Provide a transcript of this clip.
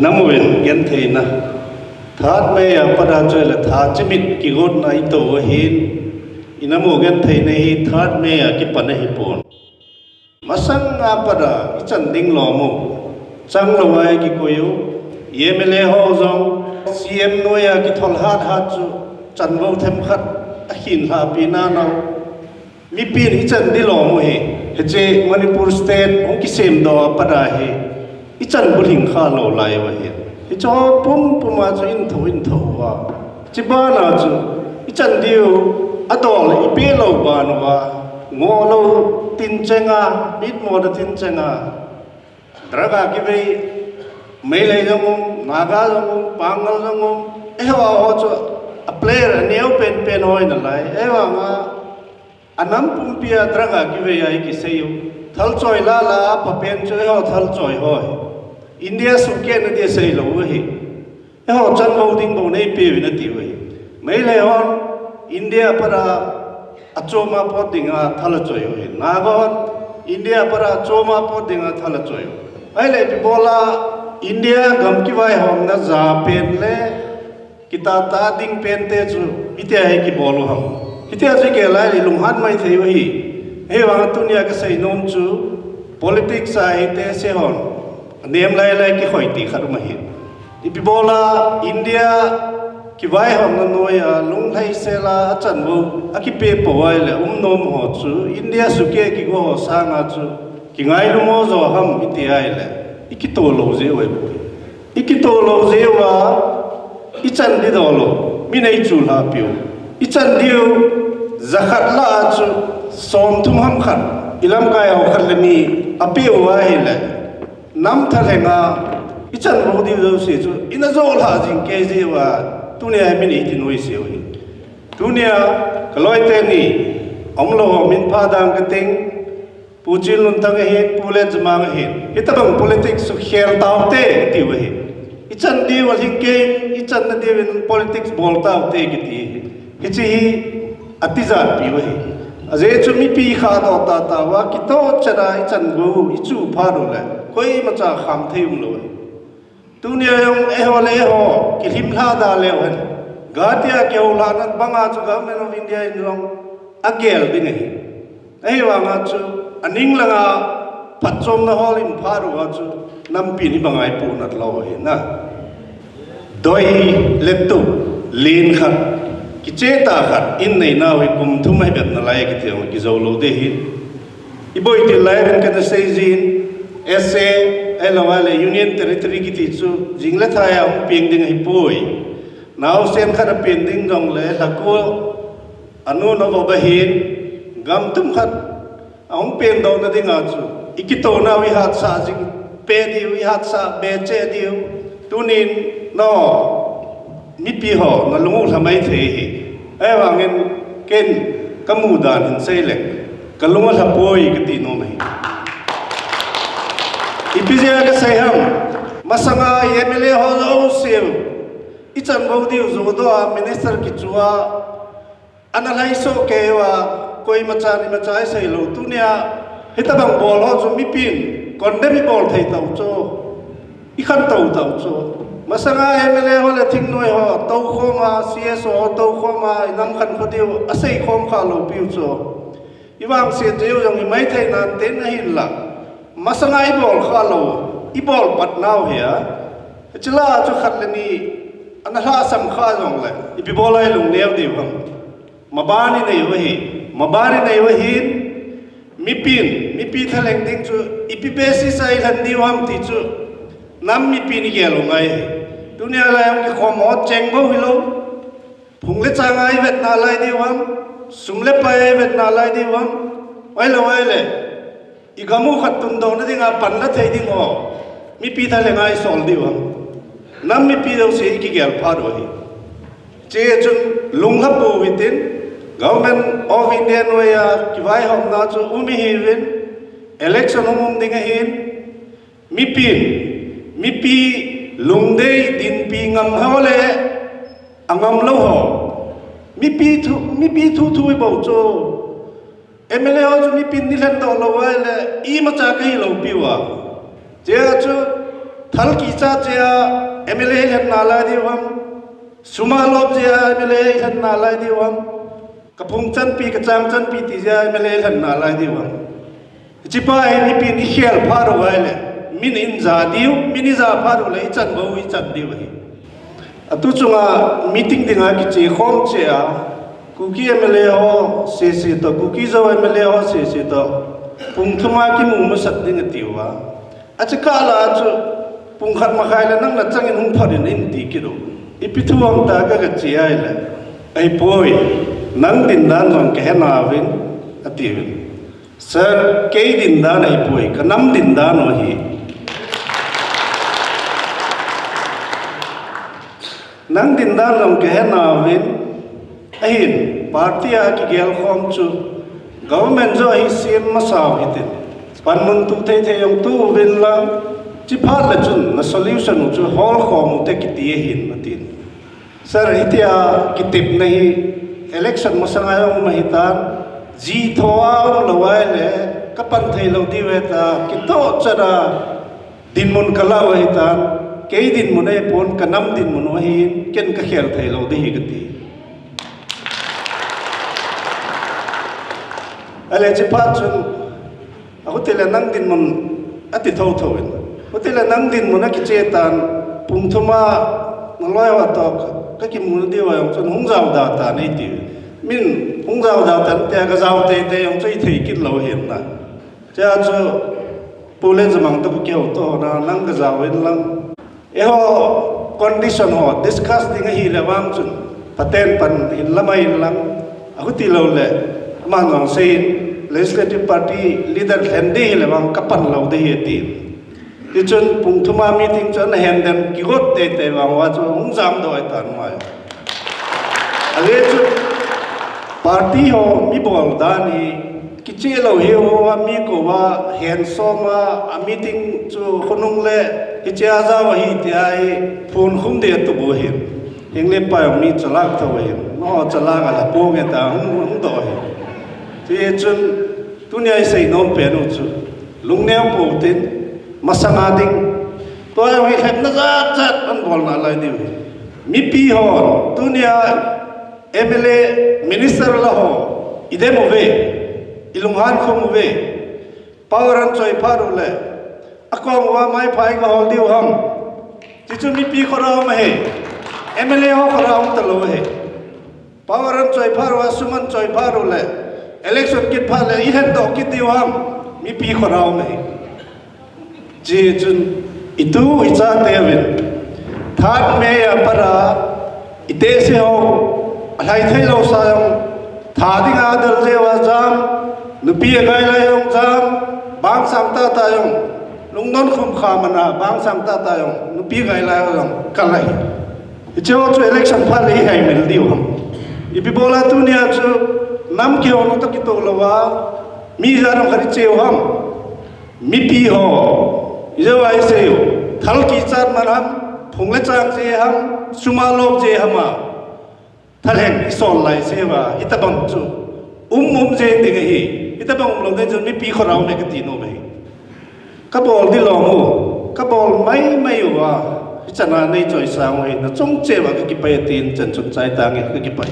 namuin gen theina that me ya pada choi la tha chimit ki got na ito hin inamu gen theina hi that me ya ki pan hi pon masang nga pada ichan ding lo mu chang lo wai ki koyu MLA ho zong CM no ya ki thol hat chu chan vo them khat a hin ha pi na no mi pin ichan di lo mu he che Manipur state ong ki sem do pada he ichan buling kha lo lai wa he cho pum puma chu in tho wa chi ba na chu ichan diu adol i pe lo ba no wa ngo lo tin chenga bit mo da tin chenga draga ki bei mele jong naga jong pangal jong e wa ho chu a player neu pen hoi na lai e wa nga anam pum pia draga ki bei ai ki seyu thal choi la pa pen choi ho thal choi hoi India suke na dia sei lo hi e ho chan mo ding bo nei pe na ti hi mai le hon India para achoma pot dinga thala choi hi na gon India para achoma pot dinga thala choi ai le pi bola India gam ki vai hom na za pen le kita ta ding pen te chu ite ai ki bolu ham ite a ke lai li lung han mai thei hi he wa tunia ka sei nom chu politics ai te se hon Niam lai ki khoi ti kharu ma hi ipi bola India ki vai hom na noya lung lai se la chan bu aki pe po wai le nom ho chu India suke ki go sa nga chu ki ngai lu mo zo ham iti ai le iki to lo je wai bu iki to lo je wa ichan di do lo mi nei chu la piu ichan diu zakhat la chu som thum ham khat ilam kai ho khat le mi api wa hi le nam thalenga ichan ro di zo se chu ina zo la jing ke je wa tunia mi ni ti noi se wi tunia kaloi te ni omlo min pha dang ka ting pujil nun tang he pule jma he itabang politics su khel taw te ti wi ichan di wa jing ke ichan na di win politics bol taw te ki ti ki chi atizat pi wi aje chu mi pi kha do ta wa ki to chara ichan go ichu pha ro le koi ma cha kham theum lo tunia yong e ho le ho ki lim la da le wen gatia ke ho la nan banga chu government of India in long agel ding hi ai wa nga chu aning la nga phatchom na hol in pharu wa chu nam pi ni bangai pu nat lo hi na doi letu lin khat ki che ta khat in nei na wi kum thum mai bet na lai ki thiang ki zo lo de hi I boi ti lai ren ka sei jin SA LOL Union Territory ki ti chu jingla thaya ong ping ding hi poi now sen khat pin ding dong le la ko anu no bo ba hin gam tum khat ong pen do na ding a chu ikito na wi hat sa jing pe di wi hat sa be che di tunin no mi pi ho na lungu thamai the hi ai wa ngen ken kamu dan hin sei le kalunga la poi ki ti no mai ipizia ka sai ham masanga MLA ho lo sim ichan bo di zo do minister ki chua analyze ke wa koi macha ni macha sai lo tunia hitabang bol ho chu mi pin condemn bol thei tau cho I khan tau cho masanga MLA ho le thing noi ho tau khoma CSO tau khoma nam khan khodiu asai khom kha lo piu cho iwang se jeu jong I mai thai na ten na hin la masanga ibol khalo ibol pat now here chila chu khat le ni anha sam kha jong le ipi bolai lung neu di ham mabani nei wa hi mi pi thaleng ding chu ipi besi sai han di ham ti chu nam mi pi ni gelo ngai dunia la yang ki khomo cheng bo hilo phung le changai vet na lai di ham sum le pai vet na lai di ham wai le igamu khatun do na dinga pan la thei ding ho mi pi tha le ngai sol di wa nam mi pi do se ki gel pha do hi che chun lung ha pu within government of India no ya ki vai hom na chu umi hi win election hom dinga hin mi pi lung dei din pi ngam ha le angam lo ho mi pi thu bo cho MLA ho mi pin ni lan do lo wa le I ma cha kai lo pi wa je chu thal ki cha chia MLA han na lai di wam suma lop chia MLA han na lai di wam kapung chan pi ka chang chan pi ti chia MLA han na lai di wam chipa ai ni pi ni khel phar wai le min in za diu min za phar le chan bo wi chan di wai atu chunga meeting dinga ki che khom che a kuki MLA ho se to kuki zo MLA ho se to pung thuma ki mu ma sat ding tiwa achika la chu pung khat ma khai la nang la chang in hung pharin in ti ki do ipithuam ta ka chi ai la ai poi nang din dan long ke na win ati win sir ke din dan ai poi ka nam din dan ho hi nang din dan long ke na win ahin party a ki gel khom chu government zo hi sim ma saw hitin pan mun tu the yong tu win la chi phat la chun na solution chu hol khom te ki ti hin matin sir hitia ki tip nahi election mo sangayong mahitan ji thoa lawai le kapan thei lo di we ta ki to chara din mun kala wa hitan ke din mun ai pon kanam din mun wa hin ken ka khel thei lo di hi gati ale chi phat chun aku tele nang din mun ati tho thoin hotel nang din mo na ki chetan pung thuma ngloi wa to ka ki mun di wa yong chun hung zau da ta nei ti min hung zau da tan te ka zau te yong chei thei kit lo hen na cha chu pulen zamang to ke to na nang ka zau in lang e ho condition ho discuss ding hi le wang chun paten pan in lamai lang aku ti lo le man ngong sein legislative party leader hendi le wang kapan lo de hi ti thì chân phùng thua ma meeting chân hẹn đêm kí gót tê vào hoa cho không dám đòi tàn ngoài à lẽ chứ party ho mi bol đani kí chế lâu hiểu hoa mi cô hoa hẹn so ma à meeting cho khôn lệ kí chế ra hoa hi thì ai phun không để tụ bùa hiện hiện lệ bài mi chả lắc thôi hiện nó chả lắc là bố người ta không đòi thì chân tu nhai xây nôm bền rồi chứ lúc neo bổ tin masanga ding to ai khat na chat an bol na lai ni mi pi ho dunia MLA minister la ho ide mo ve ilunghan kho mo ve power an choi pharu le akong wa mai phai ga hol diu ham chi chu mi pi khora ma he MLA ho khora hom ta lo he power an choi pharu asuman choi pharu le election kit pha le i hen do kit diu ham mi pi khora ma he ji chun itu icha tevin thad me para ite se ho alai thai lo sa yong thading adal je wa jam nupi gai la yong jam bang sam ta yong lungnon khum kha mana bang sam ta yong nupi gai la yong kalai icho chu election pha le hai mil diu ham ipi bola tu nia chu nam ke ono to ki to lawa mi jaram khari cheu ham mi pi ho इजे वाई से यो थल की चार मरहम फुंगले चांग से हम सुमालोक जे हमा थलें इसोल लाई से वा इतबंग चु जे दिगे ही इतबंग लोग दे जो मी पी खराव में कती नो में कबोल दी लोमो कबोल मई वा इचना नहीं चोई सांग वे न चोंग चे वा की पे तीन चन चुन चाय तांगे की पे